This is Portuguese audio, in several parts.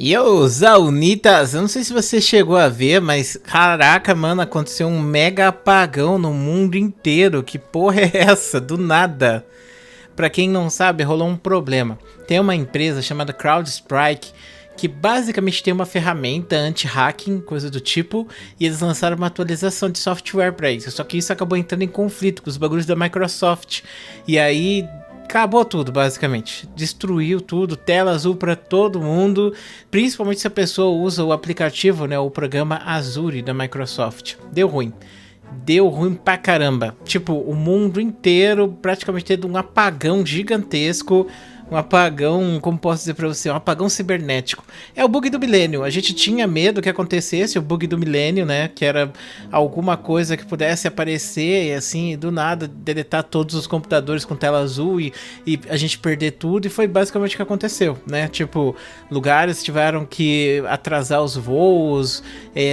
E eu, Zaunitas, eu não sei se você chegou a ver, mas caraca, mano, aconteceu um mega apagão no mundo inteiro. Que porra é essa? Do nada. Pra quem não sabe, rolou um problema. Tem uma empresa chamada CrowdStrike que basicamente tem uma ferramenta anti-hacking, coisa do tipo, e eles lançaram uma atualização de software pra isso. Só que isso acabou entrando em conflito com os bagulhos da Microsoft. E aí acabou tudo, basicamente. Destruiu tudo, tela azul pra todo mundo, principalmente se a pessoa usa o aplicativo, né, o programa Azure da Microsoft. Deu ruim. Deu ruim pra caramba. Tipo, o mundo inteiro praticamente tendo um apagão gigantesco. Um apagão, como posso dizer pra você, um apagão cibernético. É o bug do milênio. A gente tinha medo que acontecesse o bug do milênio, né? Que era alguma coisa que pudesse aparecer e assim, do nada, deletar todos os computadores com tela azul e a gente perder tudo. E foi basicamente o que aconteceu, né? Tipo, lugares tiveram que atrasar os voos,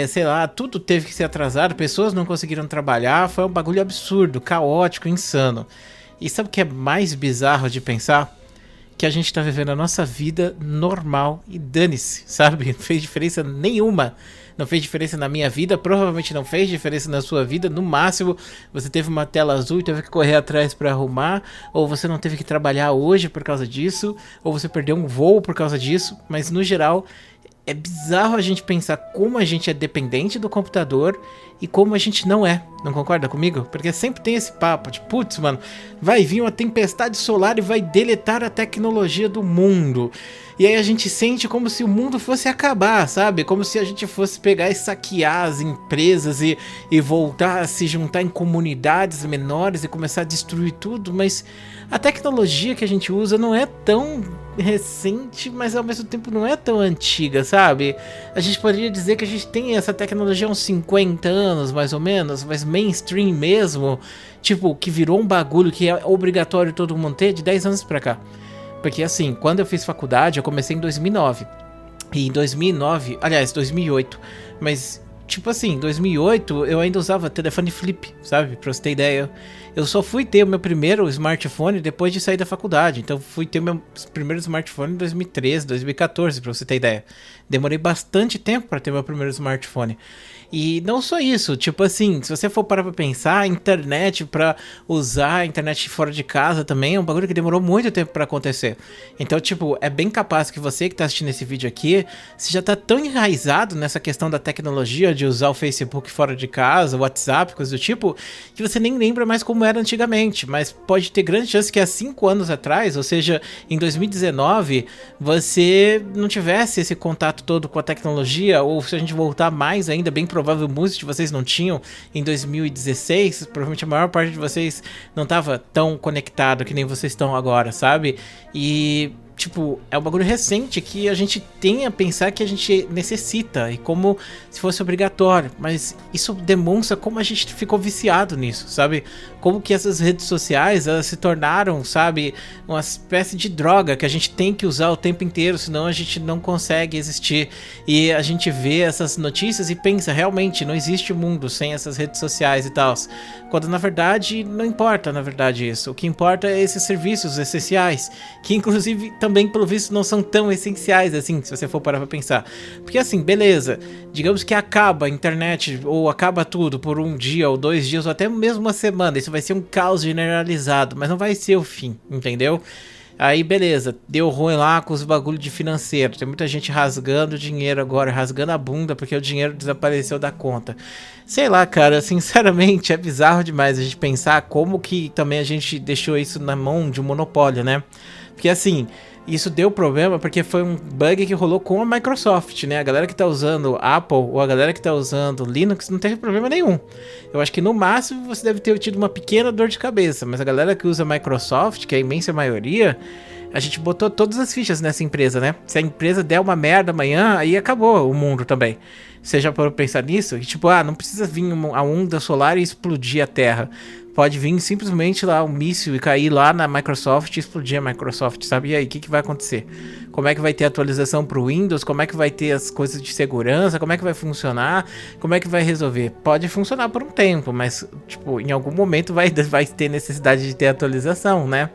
sei lá, tudo teve que ser atrasado. Pessoas não conseguiram trabalhar. Foi um bagulho absurdo, caótico, insano. E sabe o que é mais bizarro de pensar? Que a gente tá vivendo a nossa vida normal e dane-se, sabe? Não fez diferença nenhuma. Não fez diferença na minha vida, provavelmente não fez diferença na sua vida. No máximo, você teve uma tela azul e teve que correr atrás pra arrumar, ou você não teve que trabalhar hoje por causa disso, ou você perdeu um voo por causa disso, mas no geral é bizarro a gente pensar como a gente é dependente do computador e como a gente não é. Não concorda comigo? Porque sempre tem esse papo de, putz, mano, vai vir uma tempestade solar e vai deletar a tecnologia do mundo. E aí a gente sente como se o mundo fosse acabar, sabe? Como se a gente fosse pegar e saquear as empresas e voltar a se juntar em comunidades menores e começar a destruir tudo, mas a tecnologia que a gente usa não é tão recente, mas ao mesmo tempo não é tão antiga, sabe? A gente poderia dizer que a gente tem essa tecnologia há uns 50 anos, mais ou menos, mas mainstream mesmo, tipo, que virou um bagulho que é obrigatório todo mundo ter de 10 anos pra cá. Porque assim, quando eu fiz faculdade, eu comecei em 2009. E em 2009, aliás, 2008, mas tipo assim, em 2008 eu ainda usava telefone flip, sabe? Pra você ter ideia. Eu só fui ter o meu primeiro smartphone depois de sair da faculdade. Então fui ter o meu primeiro smartphone em 2013, 2014, pra você ter ideia. Demorei bastante tempo pra ter meu primeiro smartphone. E não só isso, tipo assim, se você for parar pra pensar, a internet pra usar a internet fora de casa também é um bagulho que demorou muito tempo pra acontecer. Então, tipo, é bem capaz que você que tá assistindo esse vídeo aqui, você já tá tão enraizado nessa questão da tecnologia de usar o Facebook fora de casa, o WhatsApp, coisa do tipo, que você nem lembra mais como era antigamente. Mas pode ter grande chance que há 5 anos atrás, ou seja, em 2019, você não tivesse esse contato todo com a tecnologia, ou se a gente voltar mais ainda, bem provável muitos de vocês não tinham em 2016, provavelmente a maior parte de vocês não estava tão conectado que nem vocês estão agora, sabe? E tipo, é um bagulho recente que a gente tem a pensar que a gente necessita e como se fosse obrigatório, mas isso demonstra como a gente ficou viciado nisso, sabe? Como que essas redes sociais, elas se tornaram, sabe, uma espécie de droga que a gente tem que usar o tempo inteiro, senão a gente não consegue existir. E a gente vê essas notícias e pensa, realmente, não existe mundo sem essas redes sociais e tal. Quando na verdade, não importa, na verdade, isso. O que importa é esses serviços essenciais, que inclusive também, pelo visto, não são tão essenciais assim, se você for parar pra pensar. Porque assim, beleza, digamos que acaba a internet, ou acaba tudo por um dia, ou 2 dias, ou até mesmo uma semana, isso vai ser um caos generalizado, mas não vai ser o fim, entendeu? Aí beleza, deu ruim lá com os bagulho de financeiro, tem muita gente rasgando dinheiro agora, rasgando a bunda porque o dinheiro desapareceu da conta. Sei lá, cara, sinceramente é bizarro demais a gente pensar como que também a gente deixou isso na mão de um monopólio, né? Porque assim, isso deu problema porque foi um bug que rolou com a Microsoft, né? A galera que tá usando Apple ou a galera que tá usando Linux não teve problema nenhum. Eu acho que no máximo você deve ter tido uma pequena dor de cabeça, mas a galera que usa Microsoft, que é a imensa maioria, a gente botou todas as fichas nessa empresa, né? Se a empresa der uma merda amanhã, aí acabou o mundo também. Você já parou pra pensar nisso? E, tipo, não precisa vir a onda solar e explodir a Terra. Pode vir simplesmente lá um míssil e cair lá na Microsoft e explodir a Microsoft, sabe? E aí, o que vai acontecer? Como é que vai ter atualização pro Windows? Como é que vai ter as coisas de segurança? Como é que vai funcionar? Como é que vai resolver? Pode funcionar por um tempo, mas, tipo, em algum momento vai ter necessidade de ter atualização, né?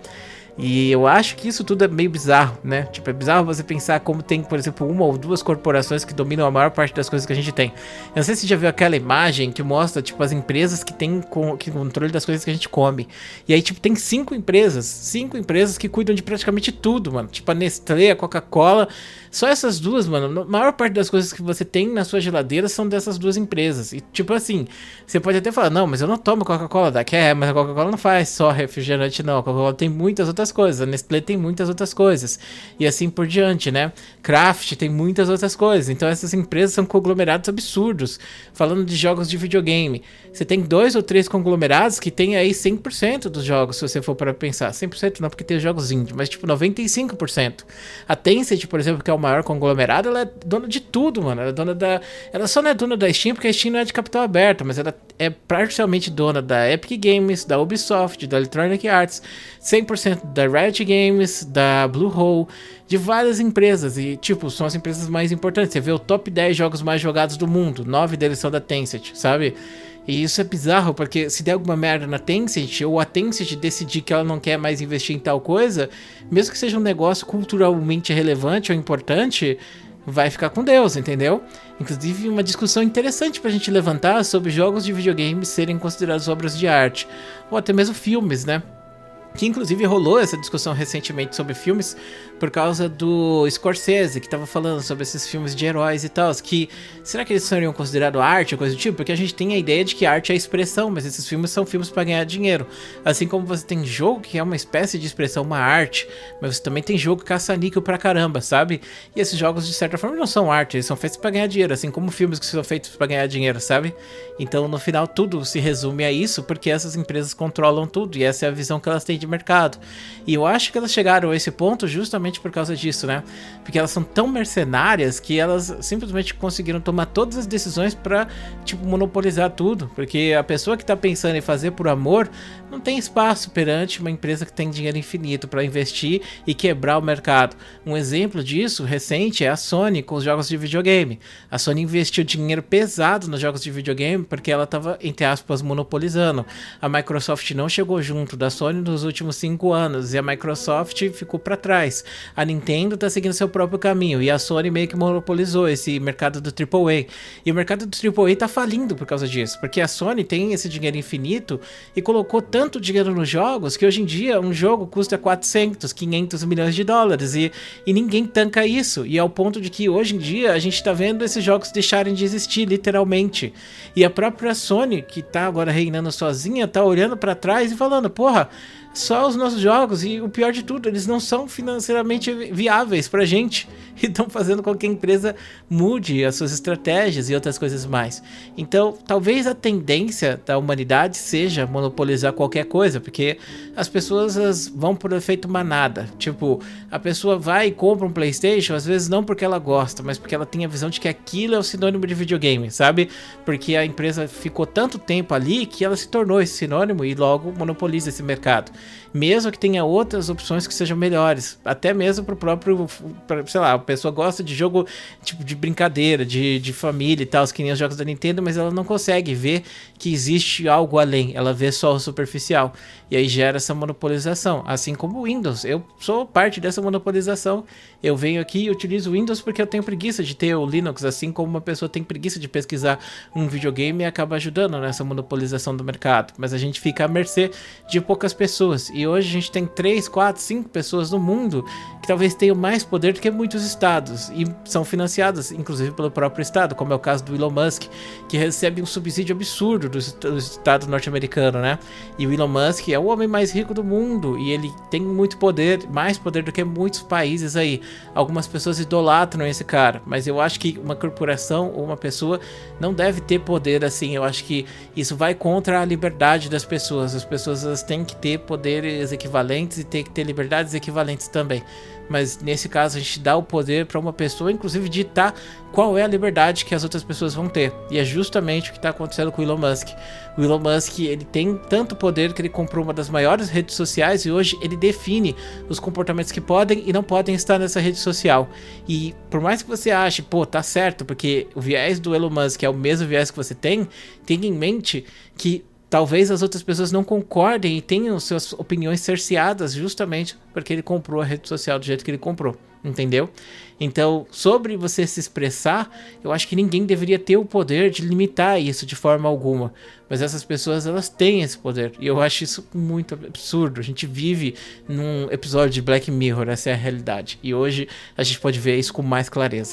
E eu acho que isso tudo é meio bizarro, né? Tipo, é bizarro você pensar como tem, por exemplo, uma ou duas corporações que dominam a maior parte das coisas que a gente tem. Eu não sei se você já viu aquela imagem que mostra, tipo, as empresas que têm controle das coisas que a gente come. E aí, tipo, tem cinco empresas que cuidam de praticamente tudo, mano. Tipo, a Nestlé, a Coca-Cola. Só essas duas, mano. A maior parte das coisas que você tem na sua geladeira são dessas duas empresas. E, tipo assim, você pode até falar, não, mas eu não tomo Coca-Cola daqui. Mas a Coca-Cola não faz só refrigerante, não. A Coca-Cola tem muitas outras coisas. A Nestlé tem muitas outras coisas. E assim por diante, né? Kraft tem muitas outras coisas. Então essas empresas são conglomerados absurdos. Falando de jogos de videogame, você tem 2 ou 3 conglomerados que tem aí 100% dos jogos, se você for para pensar. 100% não, porque tem jogos indie, mas tipo 95%. A Tencent, por exemplo, que é o maior conglomerado, ela é dona de tudo, mano. Ela é dona da... Ela só não é dona da Steam, porque a Steam não é de capital aberto, mas ela é parcialmente dona da Epic Games, da Ubisoft, da Electronic Arts, 100% da Riot Games, da Bluehole, de várias empresas. E, tipo, são as empresas mais importantes. Você vê o top 10 jogos mais jogados do mundo, 9 deles são da Tencent, sabe? E isso é bizarro, porque se der alguma merda na Tencent, ou a Tencent decidir que ela não quer mais investir em tal coisa, mesmo que seja um negócio culturalmente relevante ou importante, vai ficar com Deus, entendeu? Inclusive, uma discussão interessante pra gente levantar sobre jogos de videogame serem considerados obras de arte, ou até mesmo filmes, né? Que inclusive rolou essa discussão recentemente sobre filmes por causa do Scorsese, que tava falando sobre esses filmes de heróis e tal, que será que eles seriam considerados arte ou coisa do tipo? Porque a gente tem a ideia de que arte é expressão, mas esses filmes são filmes para ganhar dinheiro. Assim como você tem jogo que é uma espécie de expressão, uma arte, mas você também tem jogo caça-níquel pra caramba, sabe? E esses jogos de certa forma não são arte, eles são feitos para ganhar dinheiro, assim como filmes que são feitos para ganhar dinheiro, sabe? Então no final tudo se resume a isso, porque essas empresas controlam tudo e essa é a visão que elas têm de mercado. E eu acho que elas chegaram a esse ponto justamente por causa disso, né? Porque elas são tão mercenárias que elas simplesmente conseguiram tomar todas as decisões pra, tipo, monopolizar tudo. Porque a pessoa que tá pensando em fazer por amor não tem espaço perante uma empresa que tem dinheiro infinito pra investir e quebrar o mercado. Um exemplo disso recente é a Sony com os jogos de videogame. A Sony investiu dinheiro pesado nos jogos de videogame porque ela tava, entre aspas, monopolizando. A Microsoft não chegou junto da Sony nos últimos 5 anos e a Microsoft ficou pra trás. A Nintendo tá seguindo seu próprio caminho e a Sony meio que monopolizou esse mercado do AAA. E o mercado do AAA tá falindo por causa disso, porque a Sony tem esse dinheiro infinito e colocou tanto dinheiro nos jogos que hoje em dia um jogo custa 400, 500 milhões de dólares e ninguém tanca isso. E ao ponto de que hoje em dia a gente tá vendo esses jogos deixarem de existir, literalmente. E a própria Sony, que tá agora reinando sozinha, tá olhando pra trás e falando, porra, só os nossos jogos, e o pior de tudo, eles não são financeiramente viáveis pra gente, e estão fazendo com que a empresa mude as suas estratégias e outras coisas mais. Então, talvez a tendência da humanidade seja monopolizar qualquer coisa, porque as pessoas vão por efeito manada. Tipo, a pessoa vai e compra um PlayStation, às vezes não porque ela gosta, mas porque ela tem a visão de que aquilo é o sinônimo de videogame, sabe? Porque a empresa ficou tanto tempo ali que ela se tornou esse sinônimo e logo monopoliza esse mercado. Mesmo que tenha outras opções que sejam melhores, até mesmo pro próprio, sei lá, a pessoa gosta de jogo tipo de brincadeira, de família e tal, que nem os jogos da Nintendo, mas ela não consegue ver que existe algo além, ela vê só o superficial, e aí gera essa monopolização, assim como o Windows. Eu sou parte dessa monopolização, eu venho aqui e utilizo o Windows porque eu tenho preguiça de ter o Linux, assim como uma pessoa tem preguiça de pesquisar um videogame e acaba ajudando nessa monopolização do mercado, mas a gente fica à mercê de poucas pessoas, e hoje a gente tem 3, 4, 5 pessoas no mundo que talvez tenham mais poder do que muitos estados, e são financiadas inclusive pelo próprio estado, como é o caso do Elon Musk, que recebe um subsídio absurdo do estado norte-americano, né? E o Elon Musk é o homem mais rico do mundo, e ele tem muito poder, mais poder do que muitos países aí. Algumas pessoas idolatram esse cara, mas eu acho que uma corporação ou uma pessoa não deve ter poder assim. Eu acho que isso vai contra a liberdade das pessoas. As pessoas elas têm que ter poderes equivalentes e têm que ter liberdades equivalentes também. Mas nesse caso a gente dá o poder para uma pessoa, inclusive ditar qual é a liberdade que as outras pessoas vão ter. E é justamente o que está acontecendo com o Elon Musk. O Elon Musk, ele tem tanto poder que ele comprou uma das maiores redes sociais e hoje ele define os comportamentos que podem e não podem estar nessa rede social. E por mais que você ache, pô, tá certo, porque o viés do Elon Musk é o mesmo viés que você tem, tenha em mente que talvez as outras pessoas não concordem e tenham suas opiniões cerceadas justamente porque ele comprou a rede social do jeito que ele comprou, entendeu? Então, sobre você se expressar, eu acho que ninguém deveria ter o poder de limitar isso de forma alguma. Mas essas pessoas, elas têm esse poder. E eu acho isso muito absurdo. A gente vive num episódio de Black Mirror, essa é a realidade. E hoje a gente pode ver isso com mais clareza.